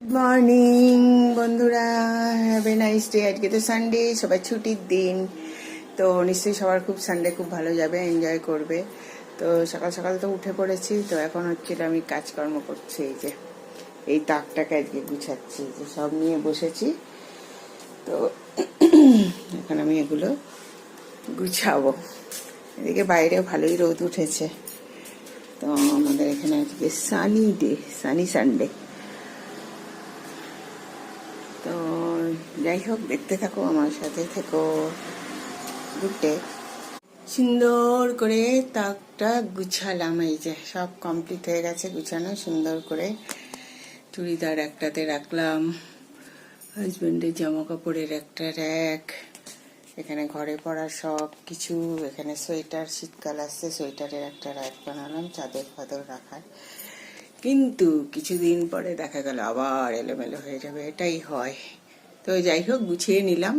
Good morning বন্ধুরা, have a nice day. আজকে তো সানডে, সবাই ছুটির দিন। তো নিশ্চয়ই সবার খুব সানডে খুব ভালো যাবে, এনজয় করবে। তো সকাল সকাল তো উঠে পড়েছি। তো এখন হচ্ছিল আমি কাজকর্ম করছি। এই যে এই তাকটাকে আজকে গুছাচ্ছি, যে সব নিয়ে বসেছি। তো এখন আমি এগুলো গুছাবো। এদিকে বাইরে ভালোই রোদ উঠেছে। তো আমাদের এখানে আজকে সানি ডে, সানি সানডে। তো যাই হোক, দেখতে থাকো, আমার সাথে থেকো। Good day. সুন্দর করে তাকটা গুছালাম। এই যে সব কমপ্লিট হয়ে গেছে গুছানো। সুন্দর করে চুড়িদার একটাতে রাখলাম, হাজব্যান্ডের জামা কাপড়ের একটা র্যাক, এখানে ঘরে পড়ার সব কিছু, এখানে সোয়েটার, শীতকাল আসছে, সোয়েটারের একটা র্যাক বানালাম চাদর ফাদর রাখার। কিন্তু কিছুদিন পরে দেখা গেল আবার এলোমেলো হয়ে যাবে, এটাই হয়। তো যাই হোক, গুছিয়ে নিলাম।